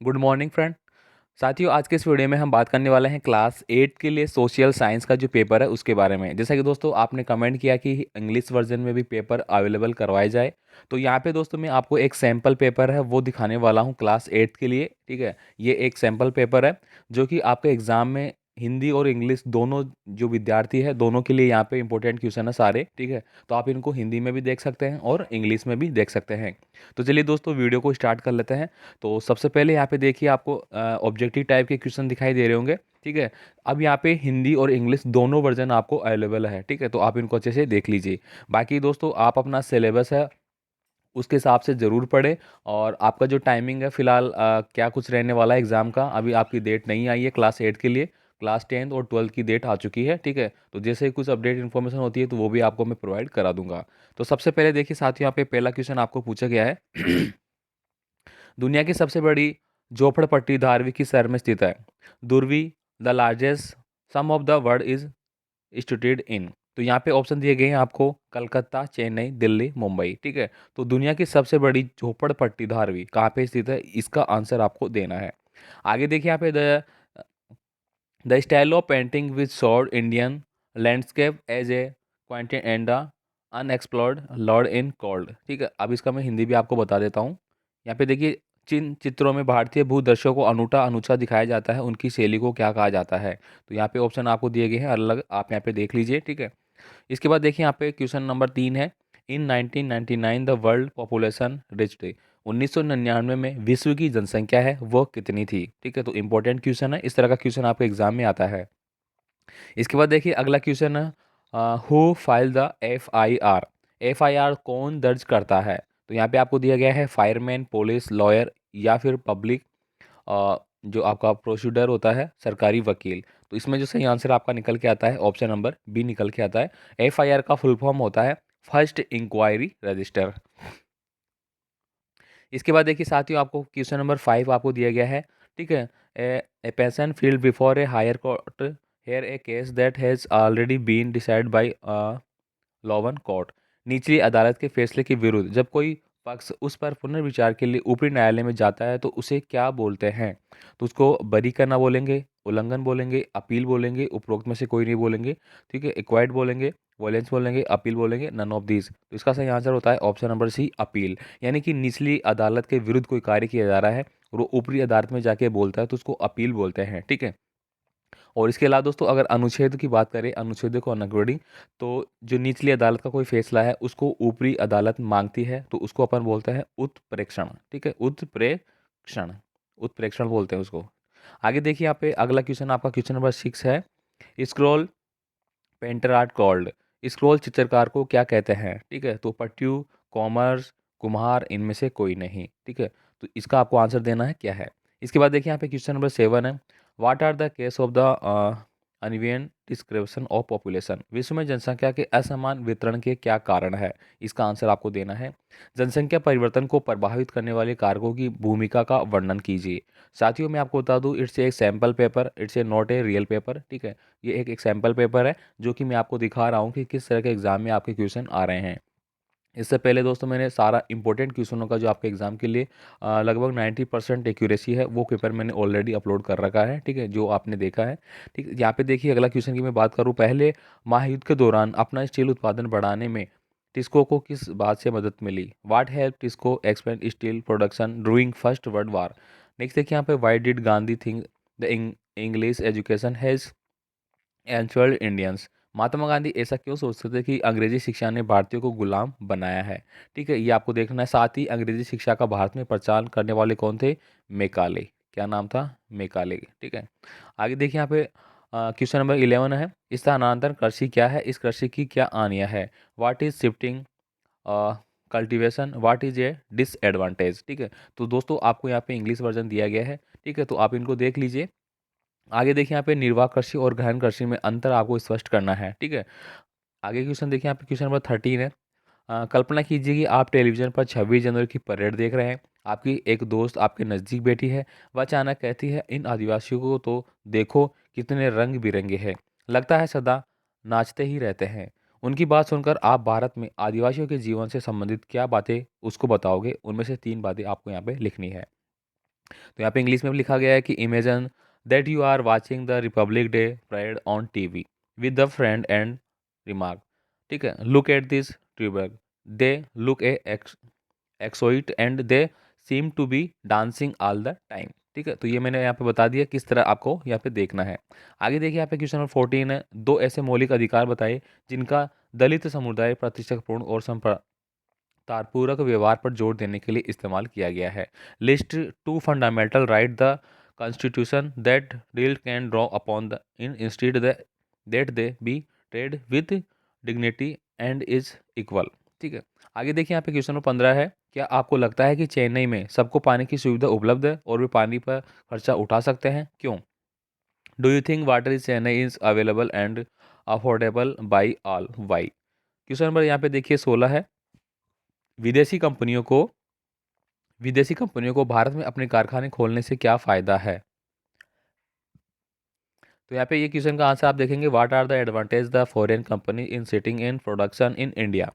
Good morning friend. साथियों, आज के इस वीडियो में हम बात करने वाले हैं क्लास 8 के लिए सोशल साइंस का जो पेपर है उसके बारे में। जैसा कि दोस्तों आपने कमेंट किया कि इंग्लिश वर्जन में भी पेपर अवेलेबल करवाए जाए, तो यहाँ पे दोस्तों मैं आपको एक सैम्पल पेपर है वो दिखाने वाला हूँ क्लास 8 के लिए। ठीक है, ये एक सैम्पल पेपर है जो कि आपके एग्जाम में हिंदी और इंग्लिश दोनों जो विद्यार्थी है दोनों के लिए यहाँ पे इंपॉर्टेंट क्वेश्चन है सारे। ठीक है, तो आप इनको हिंदी में भी देख सकते हैं और इंग्लिश में भी देख सकते हैं। तो चलिए दोस्तों वीडियो को स्टार्ट कर लेते हैं। तो सबसे पहले यहाँ पे देखिए आपको ऑब्जेक्टिव टाइप के क्वेश्चन दिखाई दे रहे होंगे। ठीक है, अब यहाँ पे हिंदी और इंग्लिश दोनों वर्जन आपको अवेलेबल है। ठीक है, तो आप इनको अच्छे से देख लीजिए। बाकी दोस्तों आप अपना सिलेबस है उसके हिसाब से ज़रूर पढ़ें। और आपका जो टाइमिंग है फिलहाल क्या कुछ रहने वाला है एग्ज़ाम का, अभी आपकी डेट नहीं आई है क्लास 8 के लिए। क्लास 10th और 12th की डेट आ चुकी है। ठीक है, तो जैसे ही कुछ अपडेट इन्फॉर्मेशन होती है तो वो भी आपको मैं प्रोवाइड करा दूंगा। तो सबसे पहले देखिए साथियों, यहाँ पे पहला क्वेश्चन आपको पूछा गया है दुनिया की सबसे बड़ी झोपड़पट्टी धारवी किस शहर में स्थित है? दुर्वी, the largest some of the world is studded in. तो यहाँ पे ऑप्शन दिए गए हैं आपको कलकत्ता, चेन्नई, दिल्ली, मुंबई। ठीक है, तो दुनिया की सबसे बड़ी झोपड़पट्टी धारवी कहाँ पे स्थित है, इसका आंसर आपको देना है। आगे देखिए यहाँ पे the style of painting which showed Indian landscape as a quaint and the unexplored land in called. ठीक है, अब इसका मैं हिंदी भी आपको बता देता हूँ। यहाँ पे देखिए, जिन चित्रों में भारतीय भूदृश्यों को अनूठा अनूठा दिखाया जाता है उनकी शैली को क्या कहा जाता है? तो यहाँ पे ऑप्शन आपको दिए गए हैं अलग, आप यहाँ पे देख लीजिए। ठीक है, इसके बाद देखिए यहाँ पे क्वेश्चन नंबर 3 है। इन 1999 द वर्ल्ड पॉपुलेशन रिच्ड। 1999 में विश्व की जनसंख्या है वो कितनी थी? ठीक है, तो इंपॉर्टेंट क्वेश्चन है, इस तरह का क्वेश्चन आपके एग्जाम में आता है। इसके बाद देखिए अगला क्वेश्चन है, who file the FIR। FIR कौन दर्ज करता है? तो यहाँ पे आपको दिया गया है फायरमैन, पुलिस, लॉयर या फिर पब्लिक, जो आपका प्रोसीडर होता है सरकारी वकील। तो इसमें जो सही आंसर आपका निकल के आता है ऑप्शन नंबर बी निकल के आता है। FIR का फुल फॉर्म होता है फर्स्ट इंक्वायरी रजिस्टर। इसके बाद देखिए साथियों, आपको क्वेश्चन नंबर 5 आपको दिया गया है। ठीक है, a petition filed before a higher court hear a case that has already been decided by lower court. निचली अदालत के फैसले के विरुद्ध जब कोई पक्ष उस पर पुनर्विचार के लिए ऊपरी न्यायालय में जाता है तो उसे क्या बोलते हैं? तो उसको बरी करना बोलेंगे, उल्लंघन बोलेंगे, अपील बोलेंगे, उपरोक्त में से कोई नहीं बोलेंगे। ठीक है, एक्वाइड बोलेंगे, वॉलेंस बोलेंगे, अपील बोलेंगे, नन ऑफ दीज। तो इसका सही आंसर होता है ऑप्शन नंबर सी, अपील। यानी कि निचली अदालत के विरुद्ध कोई कार्य किया जा रहा है और वो ऊपरी अदालत में जाके बोलता है तो उसको अपील बोलते हैं। ठीक है, और इसके अलावा दोस्तों अगर अनुच्छेद की बात करें, अनुच्छेद को अकॉर्डिंग, तो जो निचली अदालत का कोई फैसला है उसको ऊपरी अदालत मांगती है तो उसको अपन बोलते हैं उत्प्रेक्षण। ठीक है, उत्प्रेक्षण, उत्प्रेक्षण बोलते हैं उसको। आगे देखिए यहाँ पे अगला क्वेश्चन, आपका क्वेश्चन नंबर 6 है। Scroll painter art called. Scroll चित्रकार को क्या कहते हैं? ठीक है, तो पट्टू, कॉमर्स, कुम्हार, इनमें से कोई नहीं। ठीक है, तो इसका आपको आंसर देना है क्या है। इसके बाद देखिए यहाँ पे क्वेश्चन नंबर 7 है। What are the case of the uneven description of population. विश्व में जनसंख्या के असमान वितरण के क्या कारण है? इसका आंसर आपको देना है। जनसंख्या परिवर्तन को प्रभावित करने वाले कारकों की भूमिका का वर्णन कीजिए। साथियों मैं आपको बता दूं, it's a sample paper, it's a not a real paper. ठीक है, ये एक सैम्पल पेपर है जो कि मैं आपको दिखा रहा हूँ कि किस तरह के एग्जाम में आपके क्वेश्चन आ रहे हैं। इससे पहले दोस्तों मैंने सारा इंपॉर्टेंट क्वेश्चनों का जो आपके एग्जाम के लिए लगभग 90% एक्यूरेसी है वो पेपर मैंने ऑलरेडी अपलोड कर रखा है। ठीक है, जो आपने देखा है। ठीक है, यहाँ पे देखिए अगला क्वेश्चन की मैं बात करूँ, पहले महायुद्ध के दौरान अपना स्टील उत्पादन बढ़ाने में टिस्को को किस बात से मदद मिली? What help TISCO expand steel production during first world war. Next देखिए यहाँ पे, why did Gandhi think the English education has enslaved Indians. Mahatma Gandhi ऐसा क्यों सोचते थे कि अंग्रेजी शिक्षा ने भारतीयों को गुलाम बनाया है? ठीक है, ये आपको देखना है। साथ ही अंग्रेजी शिक्षा का भारत में प्रचार करने वाले कौन थे? मेकाले। क्या नाम था? मेकाले। ठीक है, आगे देखिए यहाँ पे क्वेश्चन नंबर 11 है। स्थानांतरण कृषि क्या है? इस कृषि की क्या आनिया है? What is shifting cultivation, what is a disadvantage. ठीक है, तो दोस्तों आपको यहाँ पे इंग्लिश वर्जन दिया गया है। ठीक है, तो आप इनको देख लीजिए। आगे देखिए यहाँ पे निर्वाह कृषि और गहन कृषि में अंतर आपको स्पष्ट करना है। ठीक है, आगे क्वेश्चन देखिए यहाँ पे क्वेश्चन नंबर 13 है। कल्पना कीजिए कि आप टेलीविजन पर 26 जनवरी की परेड देख रहे हैं। आपकी एक दोस्त आपके नज़दीक बैठी है। वह अचानक कहती है, इन आदिवासियों को तो देखो कितने रंग बिरंगे हैं, लगता है सदा नाचते ही रहते हैं। उनकी बात सुनकर आप भारत में आदिवासियों के जीवन से संबंधित क्या बातें उसको बताओगे? उनमें से 3 बातें आपको यहाँ पे लिखनी है। तो यहाँ पे इंग्लिश में भी लिखा गया है कि imagine that you are watching the Republic Day parade on TV with the friend and remark, ठीक है, look at this tableau, they look a exotic and they seem to be dancing all the time. ठीक है, तो ये मैंने यहाँ पे बता दिया किस तरह आपको यहाँ पे देखना है। आगे देखिए यहाँ पे क्वेश्चन नंबर 14 है, दो ऐसे मौलिक अधिकार बताए जिनका दलित समुदाय प्रतिष्ठापूर्ण और तारपूरक व्यवहार पर जोर देने के लिए इस्तेमाल किया गया है। List to fundamental right the constitution that rill can draw upon the in instead that they be trade with dignity and is equal. ठीक है, आगे देखिए यहाँ पे क्वेश्चन नंबर 15 है, क्या आपको लगता है कि चेन्नई में सबको पानी की सुविधा उपलब्ध है और वे पानी पर खर्चा उठा सकते हैं, क्यों? Do you think water is Chennai is available and affordable by all, why? Question number यहाँ पे देखिए 16 है, विदेशी कंपनियों को विदेशी कंपनियों को भारत में अपने कारखाने खोलने से क्या फ़ायदा है? तो यहाँ पे ये क्वेश्चन का आंसर आप देखेंगे, what are the advantage the foreign company in sitting in production in India.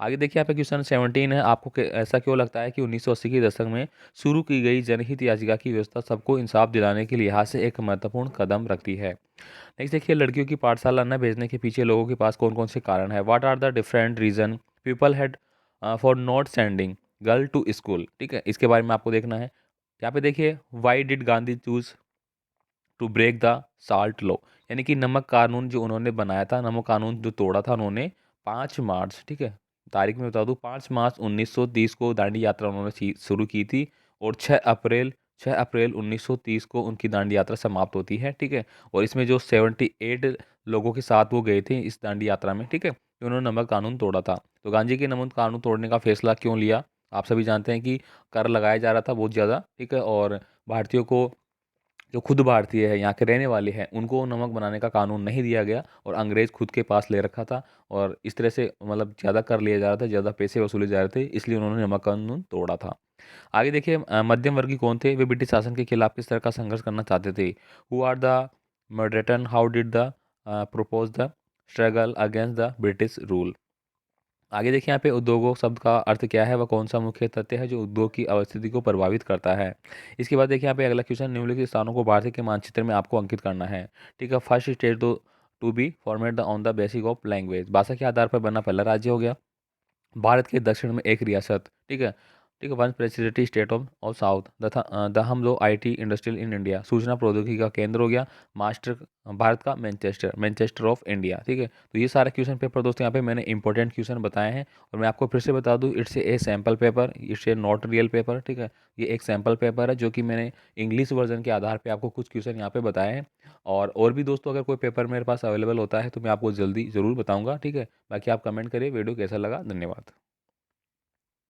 आगे देखिए यहाँ पे क्वेश्चन 17 है, आपको ऐसा क्यों लगता है कि 1980 के दशक में शुरू की गई जनहित याचिका की व्यवस्था सबको इंसाफ दिलाने के लिहाज से एक महत्वपूर्ण कदम रखती है? नेक्स्ट देखिए, लड़कियों की पाठशाला न भेजने के पीछे लोगों के पास कौन कौन से कारण है? What are the different reason people had for not sending girl to school? ठीक है, इसके बारे में आपको देखना है। यहाँ पे देखिए, why did Gandhi choose to break the salt law, यानी कि नमक कानून जो उन्होंने बनाया था, नमक कानून जो तोड़ा था उन्होंने 5 मार्च, ठीक है, तारीख में बता दूं 5 मार्च 1930 को दांडी यात्रा उन्होंने शुरू की थी और 6 अप्रैल 1930 को उनकी दांडी यात्रा समाप्त होती है। ठीक है, और इसमें जो 78 लोगों के साथ वो गए थे इस दांडी यात्रा में, ठीक है, तो उन्होंने नमक कानून तोड़ा था। तो गांधी के नमक कानून तोड़ने का फैसला क्यों लिया? आप सभी जानते हैं कि कर लगाया जा रहा था बहुत ज़्यादा, ठीक है, और भारतीयों को, जो खुद भारतीय है, यहाँ के रहने वाले हैं, उनको नमक बनाने का कानून नहीं दिया गया और अंग्रेज़ खुद के पास ले रखा था और इस तरह से मतलब ज़्यादा कर लिया जा रहा था, ज़्यादा पैसे वसूले जा रहे थे, इसलिए उन्होंने नमक कानून तोड़ा था। आगे देखिए, मध्यम वर्गीय कौन थे? वे ब्रिटिश शासन के खिलाफ किस तरह का संघर्ष करना चाहते थे? Who are the moderates, how did the propose the struggle against the British rule? आगे देखिए यहाँ पे उद्योगों शब्द का अर्थ क्या है, वह कौन सा मुख्य तथ्य है जो उद्योग की अवस्थिति को प्रभावित करता है? इसके बाद देखिए यहाँ पे अगला क्वेश्चन, निम्नलिखित स्थानों को भारत के मानचित्र में आपको अंकित करना है। ठीक है, first state to be format the on the basic of language, भाषा के आधार पर बनना पहला राज्य हो गया। भारत के दक्षिण में एक रियासत, ठीक है, ठीक है, one presidency state of south the हम लोग आईटी इंडस्ट्रियल इन इंडिया, सूचना प्रौद्योगिकी का केंद्र हो गया। मास्टर भारत का मैनचेस्टर, मैनचेस्टर ऑफ इंडिया। ठीक है, तो ये सारे क्वेश्चन पेपर दोस्तों यहाँ पे मैंने इंपॉर्टेंट क्वेश्चन बताए हैं और मैं आपको फिर से बता दूँ, it's a sample paper, it's a not real paper. ठीक है, ये एक सैम्पल पेपर है जो कि मैंने इंग्लिश वर्जन के आधार पर आपको कुछ क्वेश्चन यहाँ पे बताए हैं और भी दोस्तों अगर कोई पेपर मेरे पास अवेलेबल होता है तो मैं आपको जल्दी ज़रूर बताऊँगा। ठीक है, बाकी आप कमेंट करिए वीडियो कैसा लगा। धन्यवाद।